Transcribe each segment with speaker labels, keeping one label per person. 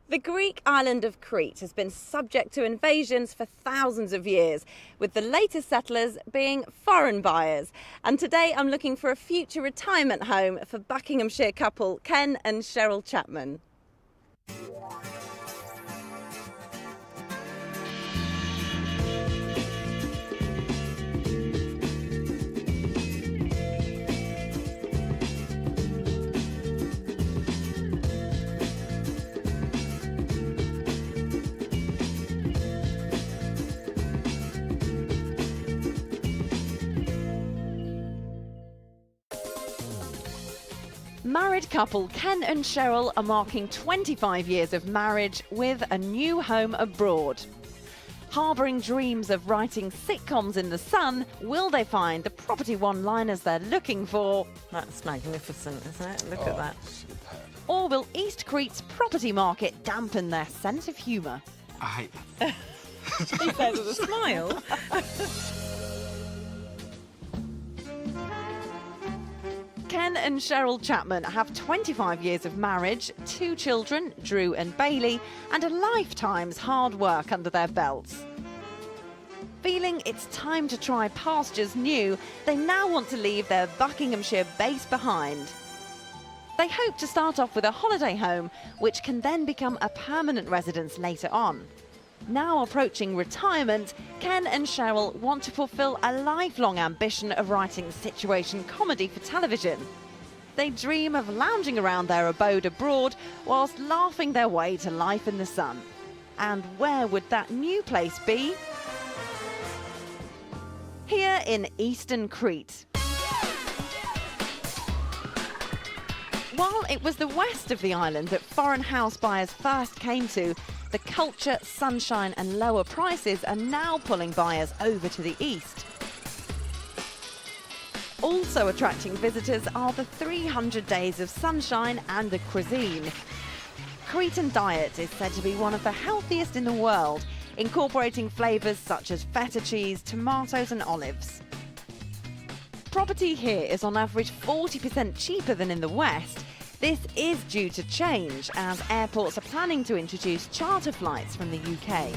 Speaker 1: The Greek island of Crete has been subject to invasions for thousands of years, with the latest settlers being foreign buyers. And today I'm looking for a future retirement home for Buckinghamshire couple Ken and Cheryl Chapman. Married couple Ken and Cheryl are marking 25 years of marriage with a new home abroad. Harbouring dreams of writing sitcoms in the sun, will they find the property one-liners they're looking for?
Speaker 2: That's magnificent, isn't it? Look at that.
Speaker 3: Superb.
Speaker 1: Or will East Crete's property market dampen their sense of humour?
Speaker 3: I hate that.
Speaker 2: He says with a smile.
Speaker 1: Ken and Cheryl Chapman have 25 years of marriage, 2 children, Drew and Bailey, and a lifetime's hard work under their belts. Feeling it's time to try pastures new, they now want to leave their Buckinghamshire base behind. They hope to start off with a holiday home, which can then become a permanent residence later on. Now approaching retirement, Ken and Cheryl want to fulfill a lifelong ambition of writing situation comedy for television. They dream of lounging around their abode abroad whilst laughing their way to life in the sun. And where would that new place be? Here in eastern Crete. While it was the west of the island that foreign house buyers first came to, the culture, sunshine and lower prices are now pulling buyers over to the east. Also attracting visitors are the 300 days of sunshine and the cuisine. Cretan diet is said to be one of the healthiest in the world, incorporating flavours such as feta cheese, tomatoes and olives. Property here is on average 40% cheaper than in the west. This is due to change as airports are planning to introduce charter flights from the UK.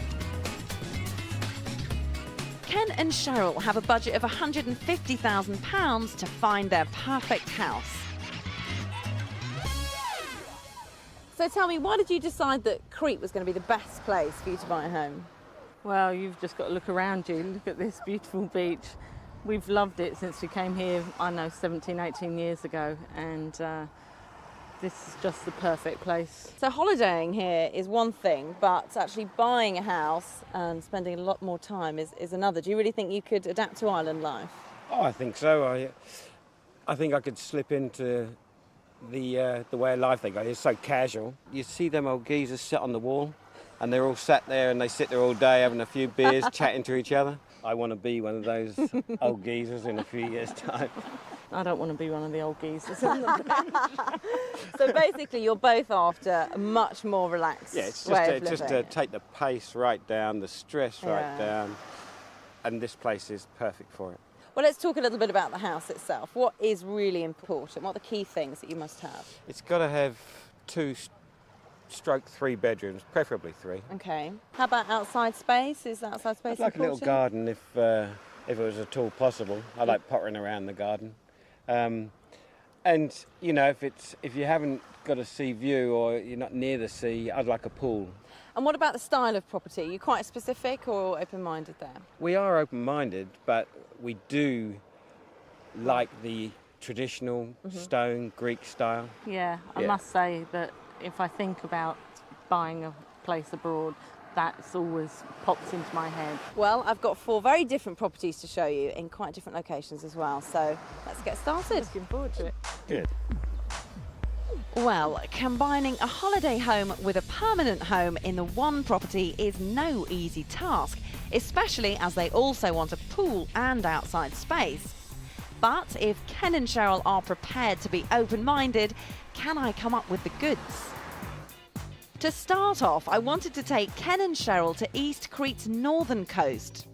Speaker 1: Ken and Cheryl have a budget of £150,000 to find their perfect house. So tell me, why did you decide that Crete was going to be the best place for you to buy a home?
Speaker 2: Well, you've just got to look around you. Look at this beautiful beach. We've loved it since we came here, 17, 18 years ago, and this is just the perfect place.
Speaker 1: So holidaying here is one thing, but actually buying a house and spending a lot more time is another. Do you really think you could adapt to island life?
Speaker 3: Oh, I think so. I think I could slip into the way of life they got. It's so casual. You see them old geezers sit on the wall, and they're all sat there, and they sit there all day having a few beers, chatting to each other. I want to be one of those old geezers in a few years' time.
Speaker 2: I don't want to be one of the old geezers.
Speaker 1: So basically you're both after a much more relaxed
Speaker 3: Yeah, it's
Speaker 1: way of
Speaker 3: just to
Speaker 1: living.
Speaker 3: take the pace right down, the stress right down, and this place is perfect for it.
Speaker 1: Well, let's talk a little bit about the house itself. What is really important? What are the key things that you must have?
Speaker 3: It's got to have 2/3 bedrooms, preferably 3.
Speaker 1: Okay. How about outside space? Is outside space
Speaker 3: I'd like
Speaker 1: important?
Speaker 3: a little garden if it was at all possible. I like pottering around the garden. And you know, if you haven't got a sea view or you're not near the sea, I'd like a pool.
Speaker 1: And what about the style of property? Are you quite specific or open-minded there?
Speaker 3: We are open-minded, but we do like the traditional stone Greek style.
Speaker 2: Yeah, I must say that if I think about buying a place abroad, that's always pops into my head.
Speaker 1: Well, I've got 4 very different properties to show you in quite different locations as well. So let's get started.
Speaker 2: Looking forward to it.
Speaker 3: Good.
Speaker 1: Well, combining a holiday home with a permanent home in the one property is no easy task, especially as they also want a pool and outside space. But if Ken and Cheryl are prepared to be open-minded, can I come up with the goods? To start off, I wanted to take Ken and Cheryl to East Crete's northern coast.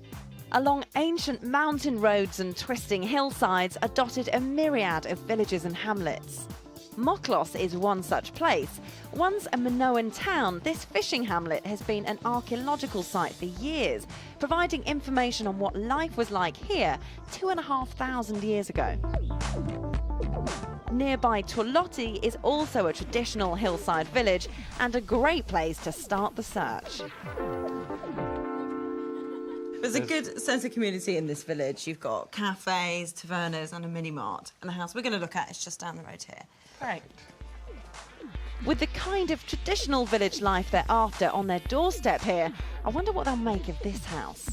Speaker 1: Along ancient mountain roads and twisting hillsides are dotted a myriad of villages and hamlets. Moklos is one such place. Once a Minoan town, this fishing hamlet has been an archaeological site for years, providing information on what life was like here 2,500 years ago. Nearby Torlotti is also a traditional hillside village and a great place to start the search. There's a good sense of community in this village. You've got cafes, tavernas and a mini-mart. And the house we're going to look at is just down the road here.
Speaker 2: Great.
Speaker 1: With the kind of traditional village life they're after on their doorstep here, I wonder what they'll make of this house.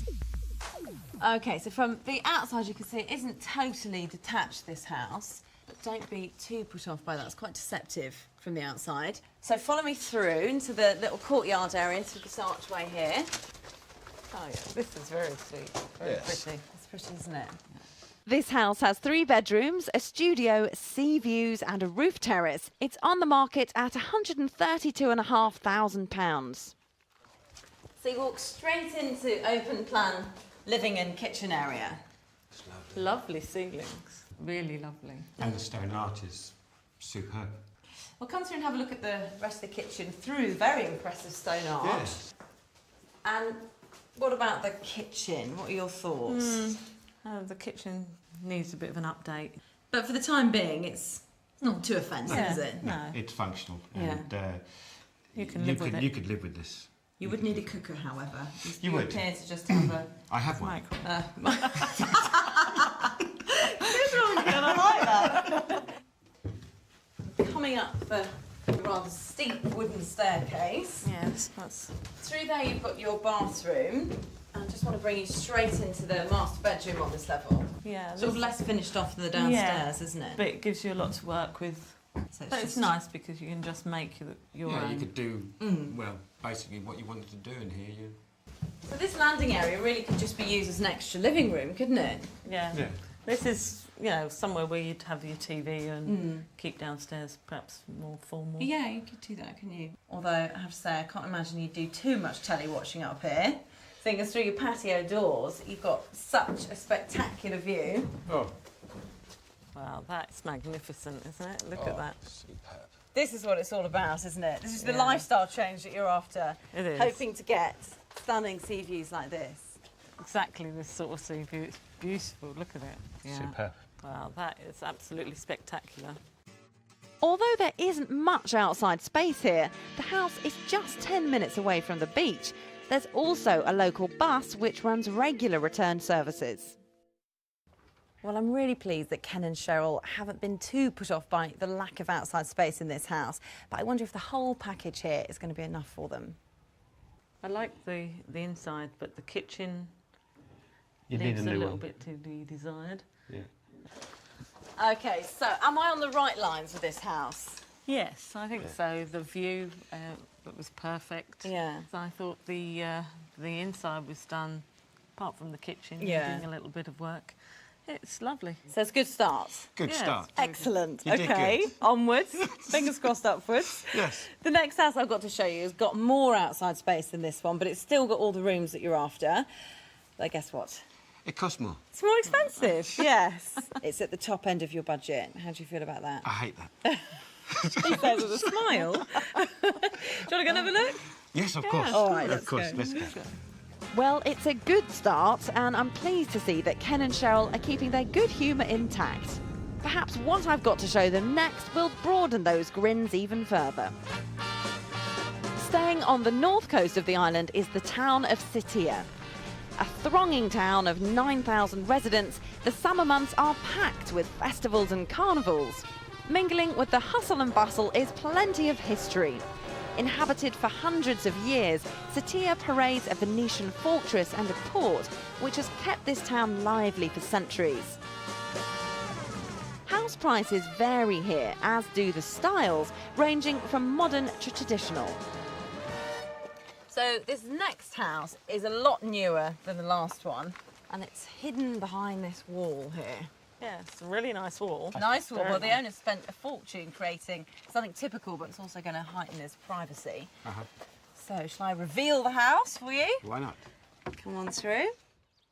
Speaker 1: OK, so from the outside you can see it isn't totally detached, this house. But don't be too put off by that. It's quite deceptive from the outside. So follow me through into the little courtyard area through this archway here.
Speaker 2: Oh, yeah, this is very sweet. Very pretty.
Speaker 1: It's pretty, isn't it? This house has 3 bedrooms, a studio, sea views and a roof terrace. It's on the market at £132,500. So you walk straight into open plan living and kitchen area.
Speaker 3: It's lovely.
Speaker 2: Lovely ceilings. Really lovely.
Speaker 3: And the stone arch is superb.
Speaker 1: Well, come through and have a look at the rest of the kitchen through the very impressive stone arch.
Speaker 3: Yes.
Speaker 1: And what about the kitchen? What are your thoughts?
Speaker 2: The kitchen needs a bit of an update.
Speaker 1: But for the time being, it's not too offensive, is it?
Speaker 2: No.
Speaker 3: It's functional.
Speaker 1: Yeah.
Speaker 3: And
Speaker 2: You can live with it.
Speaker 3: You could live with this.
Speaker 1: You would need a cooker, however.
Speaker 3: You would.
Speaker 1: appear to just have a...
Speaker 3: I have one.
Speaker 1: I like that. Coming up the rather steep wooden staircase.
Speaker 2: Yes, that's...
Speaker 1: Through there you've got your bathroom. I just want to bring you straight into the master bedroom on this level.
Speaker 2: Yeah.
Speaker 1: Sort of less finished off than the downstairs, isn't it?
Speaker 2: But it gives you a lot to work with.
Speaker 1: So
Speaker 2: But it's nice because you can just make your
Speaker 3: Yeah,
Speaker 2: own.
Speaker 3: you could do, well, basically what you wanted to do in here.
Speaker 1: So this landing area really could just be used as an extra living room, couldn't it?
Speaker 2: Yeah.
Speaker 3: Yeah.
Speaker 2: This is, somewhere where you'd have your TV and keep downstairs perhaps more formal.
Speaker 1: Yeah, you could do that, couldn't you? Although, I have to say, I can't imagine you'd do too much telly watching up here. Seeing as through your patio doors, you've got such a spectacular view.
Speaker 3: Oh.
Speaker 2: Wow, that's magnificent, isn't it? Look at that.
Speaker 3: Superb.
Speaker 1: This is what it's all about, isn't it? This is the
Speaker 2: Yeah.
Speaker 1: lifestyle change that you're after.
Speaker 2: It is.
Speaker 1: Hoping to get stunning sea views like this.
Speaker 2: Exactly this sort of sea view. It's beautiful. Look at it. Yeah.
Speaker 3: Superb.
Speaker 2: Wow, that is absolutely spectacular.
Speaker 1: Although there isn't much outside space here, the house is just 10 minutes away from the beach. There's also a local bus which runs regular return services. Well, I'm really pleased that Ken and Cheryl haven't been too put off by the lack of outside space in this house, but I wonder if the whole package here is going to be enough for them.
Speaker 2: I like the inside, but the kitchen
Speaker 3: You need
Speaker 2: leaves
Speaker 3: a
Speaker 2: a
Speaker 3: new
Speaker 2: little
Speaker 3: one.
Speaker 2: bit to be desired.
Speaker 3: Yeah.
Speaker 1: OK, so am I on the right lines with this house?
Speaker 2: Yes, I think so. The view was perfect.
Speaker 1: Yeah.
Speaker 2: So I thought the inside was done, apart from the kitchen,
Speaker 1: Yeah.
Speaker 2: doing a little bit of work. It's lovely.
Speaker 1: So it's a good start.
Speaker 3: Good
Speaker 2: Yeah,
Speaker 3: start.
Speaker 2: it's very good.
Speaker 1: Excellent.
Speaker 3: You did
Speaker 1: OK,
Speaker 3: good.
Speaker 1: onwards. Fingers crossed upwards.
Speaker 3: Yes.
Speaker 1: The next house I've got to show you has got more outside space than this one, but it's still got all the rooms that you're after. But guess what?
Speaker 3: It costs more.
Speaker 1: It's more expensive, yes. It's at the top end of your budget. How do you feel about that?
Speaker 3: I hate that.
Speaker 1: He says with a smile. Do you want to go and have a look?
Speaker 3: Yes, of course.
Speaker 1: All right,
Speaker 3: of
Speaker 1: let's
Speaker 3: course.
Speaker 1: go.
Speaker 3: Let's go.
Speaker 1: Well, it's a good start, and I'm pleased to see that Ken and Cheryl are keeping their good humour intact. Perhaps what I've got to show them next will broaden those grins even further. Staying on the north coast of the island is the town of Sitia. A thronging town of 9,000 residents, the summer months are packed with festivals and carnivals. Mingling with the hustle and bustle is plenty of history. Inhabited for hundreds of years, Sitia parades a Venetian fortress and a port, which has kept this town lively for centuries. House prices vary here, as do the styles, ranging from modern to traditional. So this next house is a lot newer than the last one, and it's hidden behind this wall here.
Speaker 2: Yeah, it's a really nice wall.
Speaker 1: Nice wall.
Speaker 2: Very
Speaker 1: Well, the
Speaker 2: nice.
Speaker 1: owner spent a fortune creating something typical, but it's also going to heighten his privacy. So, shall I reveal the house for you?
Speaker 3: Why not?
Speaker 1: Come on through.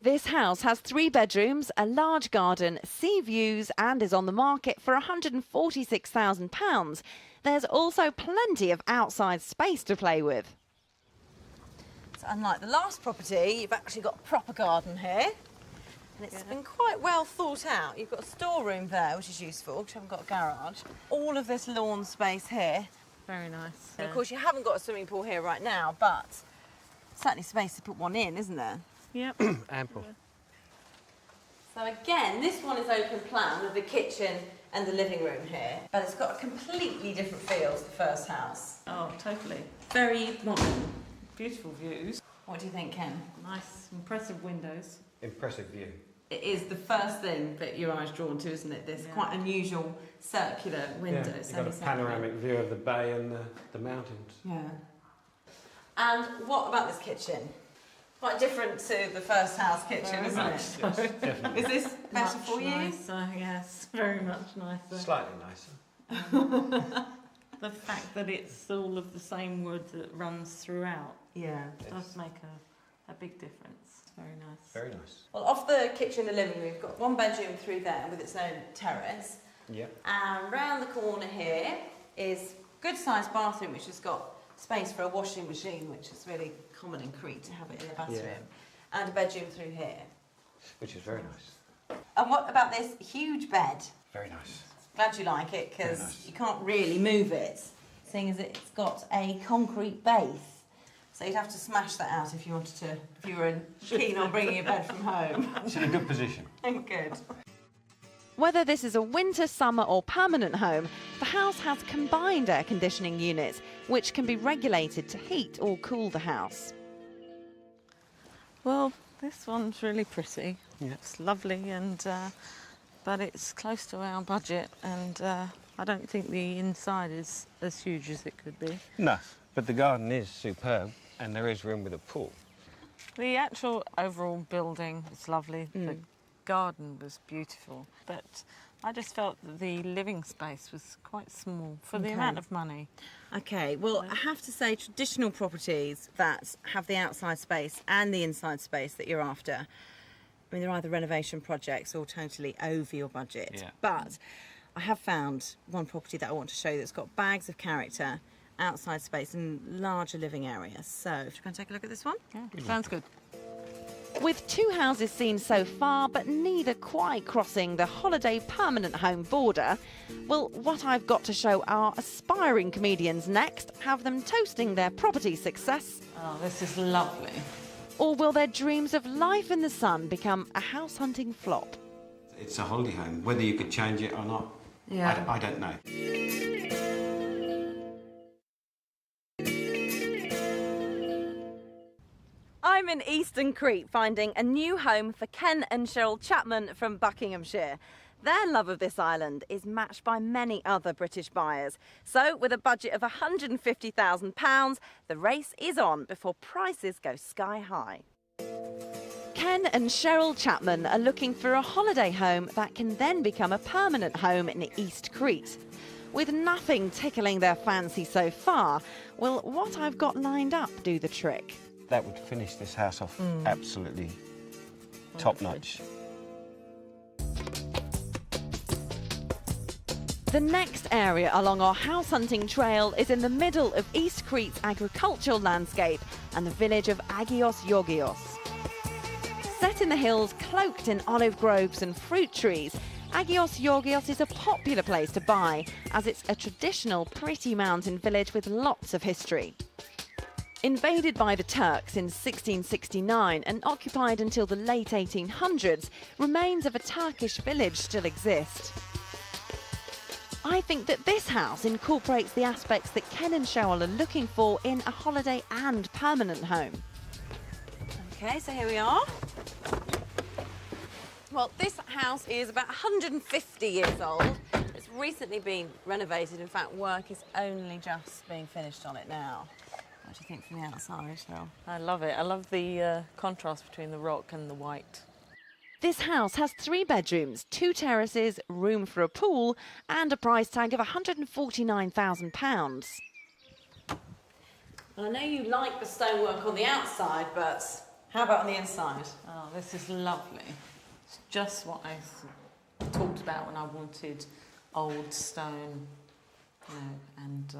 Speaker 1: This house has 3 bedrooms, a large garden, sea views, and is on the market for £146,000. There's also plenty of outside space to play with. So unlike the last property, you've actually got a proper garden here. And it's been quite well thought out. You've got a storeroom there, which is useful, because you haven't got a garage. All of this lawn space here.
Speaker 2: Very nice.
Speaker 1: And of course, you haven't got a swimming pool here right now, but certainly space to put one in, isn't there?
Speaker 2: Yep.
Speaker 3: Ample.
Speaker 1: So again, this one is open plan with the kitchen and the living room here, but it's got a completely different feel to the first house.
Speaker 2: Oh, totally. Very modern. Beautiful views.
Speaker 1: What do you think, Ken?
Speaker 2: Nice, impressive windows.
Speaker 3: Impressive view.
Speaker 1: It is the first thing that your eye's drawn to, isn't it? This quite unusual circular window.
Speaker 3: Yeah, you've got a panoramic view of the bay and the mountains.
Speaker 1: Yeah. And what about this kitchen? Quite different to the first house kitchen, isn't it?
Speaker 3: Yes, definitely.
Speaker 1: Is this better for you?
Speaker 2: Nicer, yes, very much nicer.
Speaker 3: Slightly nicer.
Speaker 2: The fact that it's all of the same wood that runs throughout
Speaker 1: Yeah.
Speaker 2: does make a big difference. It's very nice.
Speaker 3: Very nice.
Speaker 1: Well, off the kitchen and living room, we've got 1 bedroom through there with its own terrace.
Speaker 3: Yeah.
Speaker 1: And round the corner here is good sized bathroom, which has got space for a washing machine, which is really common in Crete to have it in the bathroom.
Speaker 3: Yeah.
Speaker 1: And a bedroom through here.
Speaker 3: Which is very nice.
Speaker 1: And what about this huge bed?
Speaker 3: Very nice.
Speaker 1: Glad you like it, because
Speaker 3: Very nice.
Speaker 1: you can't really move it, seeing as it's got a concrete base. So you'd have to smash that out if you wanted to, if you were keen on bringing a bed from home.
Speaker 3: It's in a good position.
Speaker 1: Good. Whether this is a winter, summer or permanent home, the house has combined air conditioning units, which can be regulated to heat or cool the house.
Speaker 2: Well, this one's really pretty.
Speaker 3: Yeah.
Speaker 2: It's lovely, and but it's close to our budget, and I don't think the inside is as huge as it could be.
Speaker 3: No, but the garden is superb and there is room with a pool.
Speaker 2: The actual overall building was lovely. The garden was beautiful, but I just felt that the living space was quite small for the amount of money.
Speaker 1: Okay, well, I have to say traditional properties that have the outside space and the inside space that you're after, I mean, they're either renovation projects or totally over your budget.
Speaker 3: Yeah.
Speaker 1: But I have found one property that I want to show you that's got bags of character, outside space and larger living areas. So if you're going to take a look at this one.
Speaker 2: Yeah, sounds good.
Speaker 1: With 2 houses seen so far, but neither quite crossing the holiday permanent home border, well, what I've got to show our aspiring comedians next, have them toasting their property success.
Speaker 2: Oh, this is lovely.
Speaker 1: Or will their dreams of life in the sun become a house hunting flop?
Speaker 3: It's a holiday home. Whether you could change it or not,
Speaker 2: Yeah.
Speaker 3: I don't know.
Speaker 1: I'm in Eastern Crete finding a new home for Ken and Cheryl Chapman from Buckinghamshire. Their love of this island is matched by many other British buyers. So with a budget of £150,000, the race is on before prices go sky high. Ken and Cheryl Chapman are looking for a holiday home that can then become a permanent home in East Crete. With nothing tickling their fancy so far, will what I've got lined up do the trick?
Speaker 3: That would finish this house off absolutely top-notch.
Speaker 1: The next area along our house hunting trail is in the middle of East Crete's agricultural landscape and the village of Agios Georgios. Set in the hills, cloaked in olive groves and fruit trees, Agios Georgios is a popular place to buy, as it's a traditional, pretty mountain village with lots of history. Invaded by the Turks in 1669 and occupied until the late 1800s, remains of a Turkish village still exist. I think that this house incorporates the aspects that Ken and Cheryl are looking for in a holiday and permanent home. Okay, so here we are. Well, this house is about 150 years old. It's recently been renovated. In fact, work is only just being finished on it now. What do you think from the outside, Cheryl?
Speaker 2: I love it. I love the contrast between the rock and the white.
Speaker 1: This house has 3 bedrooms, 2 terraces, room for a pool, and a price tag of £149,000. I know you like the stonework on the outside, but How about on the inside?
Speaker 2: Oh, this is lovely. It's just what I talked about when I wanted old stone, you know, and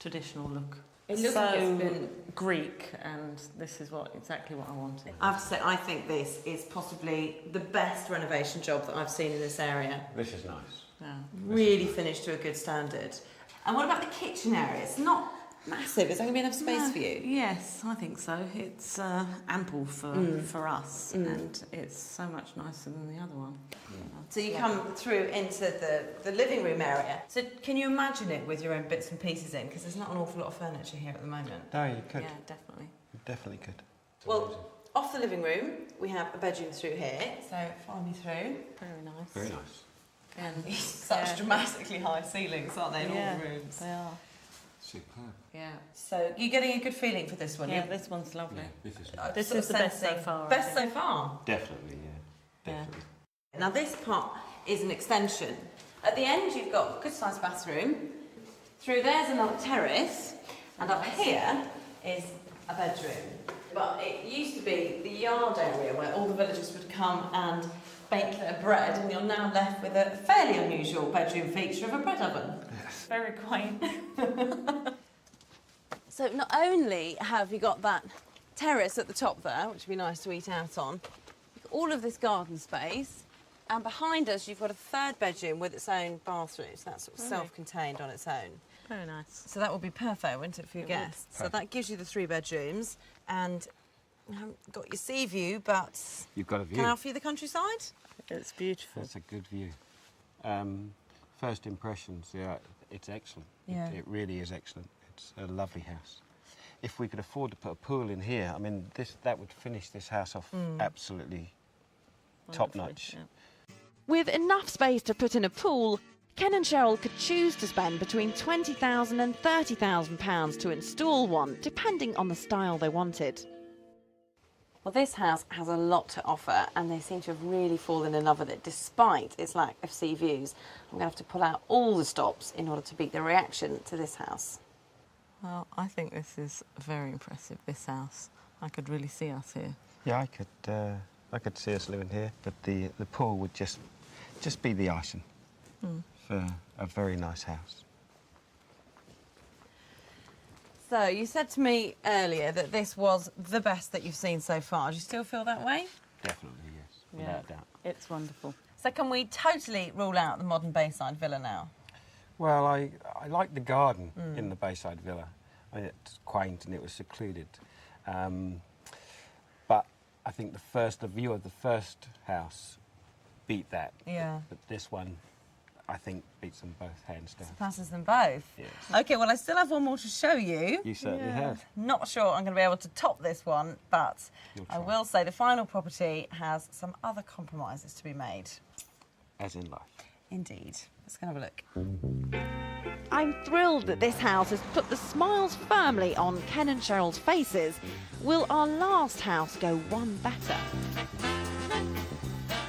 Speaker 2: traditional look.
Speaker 1: It looks
Speaker 2: so
Speaker 1: like it's been
Speaker 2: Greek, and this is exactly what I wanted.
Speaker 1: I have to say, I think this is possibly the best renovation job that I've seen in this area.
Speaker 3: This is nice.
Speaker 2: Yeah.
Speaker 1: Really finished to a good standard. And what about the kitchen area? It's not massive. Is there going to be enough space for you?
Speaker 2: Yes, I think so. It's ample for us, and it's so much nicer than the other one.
Speaker 1: So you come through into the living room area. So can you imagine it with your own bits and pieces in? Because there's not an awful lot of furniture here at the moment.
Speaker 3: No, you could.
Speaker 2: Yeah, definitely.
Speaker 3: You definitely could.
Speaker 1: Well, off the living room, we have a bedroom through here. So follow me through.
Speaker 2: Very nice.
Speaker 3: Very nice.
Speaker 2: And
Speaker 1: Such dramatically high ceilings, aren't they, in all the rooms?
Speaker 2: They are.
Speaker 3: Superb.
Speaker 2: Yeah.
Speaker 1: So you're getting a good feeling for this one?
Speaker 2: Yeah, this one's lovely.
Speaker 3: Yeah, this is nice.
Speaker 2: This
Speaker 1: Sort
Speaker 2: is
Speaker 1: of
Speaker 2: the best so
Speaker 1: sensing-
Speaker 2: far. I
Speaker 1: Best
Speaker 2: think.
Speaker 1: so far?
Speaker 3: Definitely, yeah. Definitely.
Speaker 1: Now this part is an extension. At the end you've got a good sized bathroom. Through there's another terrace. And up here is a bedroom. But it used to be the yard area where all the villagers would come and bake their bread, and you're now left with a fairly unusual bedroom feature of a bread oven.
Speaker 3: Yes.
Speaker 2: Very quaint.
Speaker 1: So not only have you got that terrace at the top there, which would be nice to eat out on, you've got all of this garden space, and behind us you've got a third bedroom with its own bathroom, so that's sort of self-contained on its own.
Speaker 2: Very nice.
Speaker 1: So that would be perfect, wouldn't it, for your guests? So that gives you the 3 bedrooms, and you haven't got your sea view, but
Speaker 3: You've got a view.
Speaker 1: can I offer you the countryside?
Speaker 2: It's beautiful.
Speaker 3: That's a good view. First impressions, yeah, it's excellent.
Speaker 1: Yeah.
Speaker 3: It really is excellent. It's a lovely house. If we could afford to put a pool in here, I mean, that would finish this house off absolutely top-notch.
Speaker 2: Yeah.
Speaker 1: With enough space to put in a pool, Ken and Cheryl could choose to spend between £20,000 and £30,000 to install one, depending on the style they wanted. Well, this house has a lot to offer, and they seem to have really fallen in love with it, despite its lack of sea views. I'm going to have to pull out all the stops in order to beat the reaction to this house.
Speaker 2: Well, I think this is very impressive, this house. I could really see us here.
Speaker 3: Yeah, I could see us living here, but the pool would just be the icing for a very nice house.
Speaker 1: So, you said to me earlier that this was the best that you've seen so far. Do you still feel that way?
Speaker 3: Definitely, yes, without a doubt.
Speaker 2: It's wonderful.
Speaker 1: So can we totally rule out the modern Bayside villa now?
Speaker 3: Well, I like the garden in the Bayside Villa. I mean, it's quaint and it was secluded. But I think the view of the first house beat that.
Speaker 1: Yeah.
Speaker 3: But this one, I think, beats them both hands down.
Speaker 1: Passes them both.
Speaker 3: Yes.
Speaker 1: Okay, well, I still have one more to show you.
Speaker 3: You certainly have.
Speaker 1: Not sure I'm going to be able to top this one, but
Speaker 3: You'll
Speaker 1: I
Speaker 3: try.
Speaker 1: will say the final property has some other compromises to be made.
Speaker 3: As in life.
Speaker 1: Indeed. Let's go and have a look. I'm thrilled that this house has put the smiles firmly on Ken and Cheryl's faces. Will our last house go one better?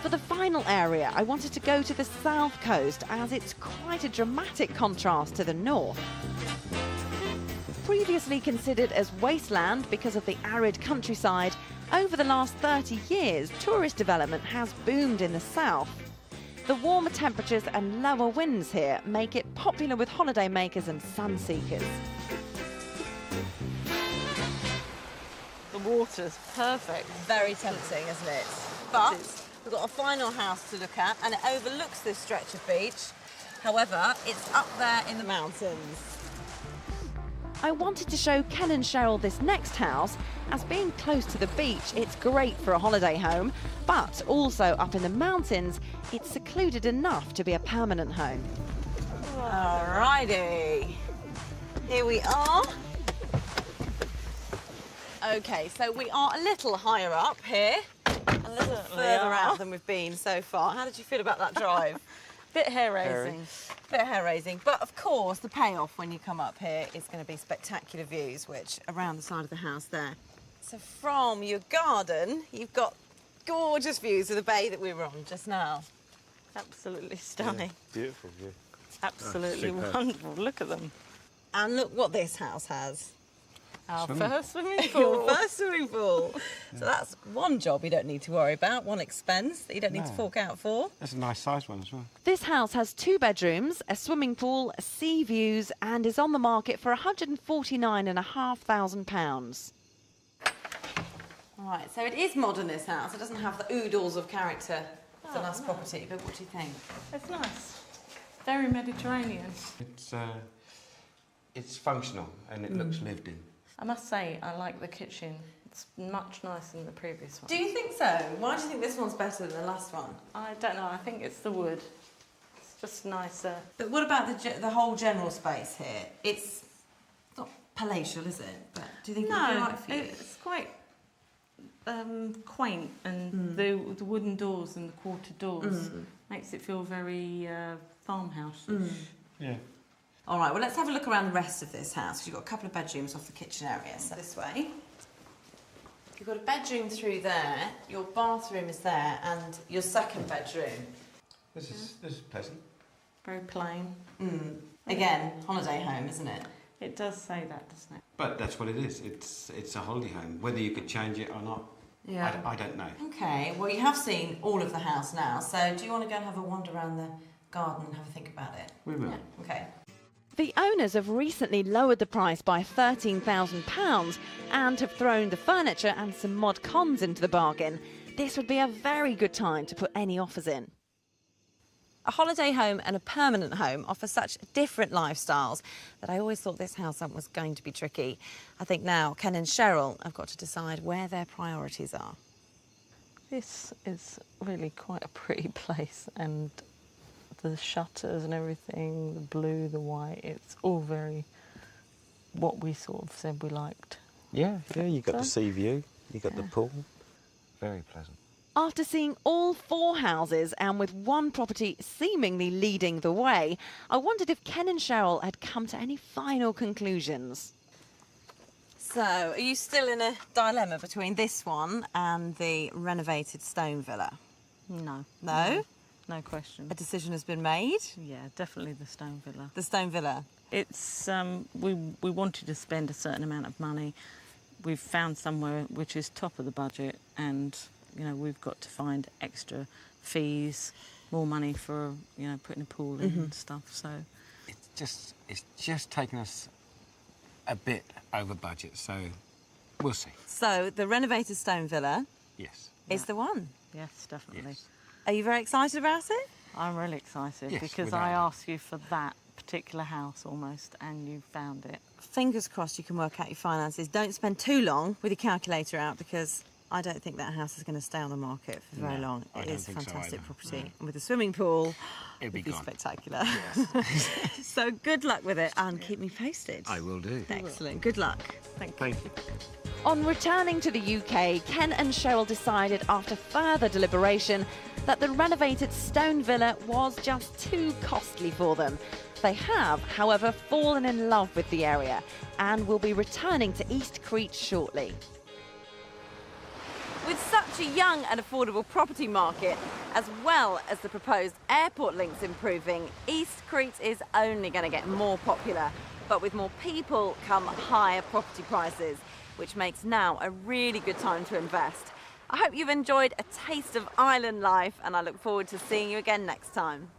Speaker 1: For the final area, I wanted to go to the south coast, as it's quite a dramatic contrast to the north. Previously considered as wasteland because of the arid countryside, over the last 30 years, tourist development has boomed in the south. The warmer temperatures and lower winds here make it popular with holiday makers and sun seekers.
Speaker 2: The water's perfect.
Speaker 1: Very tempting, isn't it? But we've got a final house to look at, and it overlooks this stretch of beach. However, it's up there in the mountains. I wanted to show Ken and Cheryl this next house, as being close to the beach, it's great for a holiday home, but also up in the mountains, it's secluded enough to be a permanent home. Alrighty, here we are. Okay, so we are a little higher up here, a little further out than we've been so far. How did you feel about that drive?
Speaker 2: Bit hair-raising.
Speaker 1: Bit hair-raising, but of course the payoff when you come up here is going to be spectacular views, which around the side of the house there. So from your garden, you've got gorgeous views of the bay that we were on just now.
Speaker 2: Absolutely stunning.
Speaker 3: Beautiful view.
Speaker 2: Absolutely
Speaker 3: superb.
Speaker 2: wonderful. Look at them.
Speaker 1: And look what this house has.
Speaker 2: Our
Speaker 3: Swimming.
Speaker 2: first swimming
Speaker 1: Your
Speaker 2: pool.
Speaker 1: first swimming pool. So that's one job you don't need to worry about, one expense that you don't need to
Speaker 3: No.
Speaker 1: fork out for.
Speaker 3: That's a nice sized one as well.
Speaker 1: This house has 2 bedrooms, a swimming pool, sea views, and is on the market for £149,500. Right, so it is modern, this house. It doesn't have the oodles of character of the last property, but what do you think?
Speaker 2: It's nice. Very Mediterranean.
Speaker 3: It's functional and it looks lived in.
Speaker 2: I must say, I like the kitchen. It's much nicer than the previous one.
Speaker 1: Do you think so? Why do you think this one's better than the last one?
Speaker 2: I don't know. I think it's the wood. It's just nicer.
Speaker 1: But what about the whole general space here? It's not palatial, is it? But do you think it'll be
Speaker 2: No,
Speaker 1: right for you?
Speaker 2: it's quite quaint, and the wooden doors and the quarter doors makes it feel very farmhouse.
Speaker 3: Yeah.
Speaker 1: All right, well, let's have a look around the rest of this house. You've got a couple of bedrooms off the kitchen area. So this way. You've got a bedroom through there, your bathroom is there, and your second bedroom.
Speaker 3: This is pleasant.
Speaker 2: Very plain.
Speaker 1: Again, holiday home, isn't it?
Speaker 2: It does say that, doesn't it?
Speaker 3: But that's what it is. It's a holiday home. Whether you could change it or not,
Speaker 1: Yeah.
Speaker 3: I don't know.
Speaker 1: Okay, well, you have seen all of the house now, so do you want to go and have a wander around the garden and have a think about it?
Speaker 3: We will.
Speaker 1: Yeah, okay. The owners have recently lowered the price by £13,000 and have thrown the furniture and some mod cons into the bargain. This would be a very good time to put any offers in. A holiday home and a permanent home offer such different lifestyles that I always thought this house was going to be tricky. I think now Ken and Cheryl have got to decide where their priorities are.
Speaker 2: This is really quite a pretty place, and the shutters and everything, the blue, the white, it's all very what we sort of said we liked.
Speaker 3: Yeah, you got the sea view, you got the pool. Very pleasant.
Speaker 1: After seeing all 4 houses and with one property seemingly leading the way, I wondered if Ken and Cheryl had come to any final conclusions. So, are you still in a dilemma between this one and the renovated stone villa?
Speaker 2: No.
Speaker 1: No?
Speaker 2: No question.
Speaker 1: A decision has been made?
Speaker 2: Yeah, definitely the stone villa.
Speaker 1: The stone villa?
Speaker 2: It's, we wanted to spend a certain amount of money. We've found somewhere which is top of the budget, and, you know, we've got to find extra fees, more money for, you know, putting a pool in and stuff, so...
Speaker 3: It's just taken us a bit over budget, so we'll see.
Speaker 1: So, the renovated stone villa
Speaker 3: Yes.
Speaker 1: is the one?
Speaker 2: Yes, definitely.
Speaker 3: Yes.
Speaker 1: Are you very excited about it?
Speaker 2: I'm really excited
Speaker 3: Yes,
Speaker 2: because
Speaker 3: without
Speaker 2: I
Speaker 3: doubt.
Speaker 2: asked you for that particular house almost, and you found it.
Speaker 1: Fingers crossed you can work out your finances. Don't spend too long with your calculator out, because I don't think that house is going to stay on the market for very
Speaker 3: No,
Speaker 1: long.
Speaker 3: I
Speaker 1: It
Speaker 3: don't
Speaker 1: is a
Speaker 3: think so
Speaker 1: fantastic
Speaker 3: either.
Speaker 1: property. And with a swimming pool,
Speaker 3: It'll be gone.
Speaker 1: spectacular. So good luck with it, and keep me posted.
Speaker 3: I will do.
Speaker 1: Excellent. Good luck.
Speaker 2: Thank
Speaker 3: Thank you.
Speaker 1: On returning to the UK, Ken and Cheryl decided after further deliberation that the renovated stone villa was just too costly for them. They have, however, fallen in love with the area and will be returning to East Crete shortly. With such a young and affordable property market, as well as the proposed airport links improving, East Crete is only going to get more popular. But with more people come higher property prices, which makes now a really good time to invest. I hope you've enjoyed a taste of island life, and I look forward to seeing you again next time.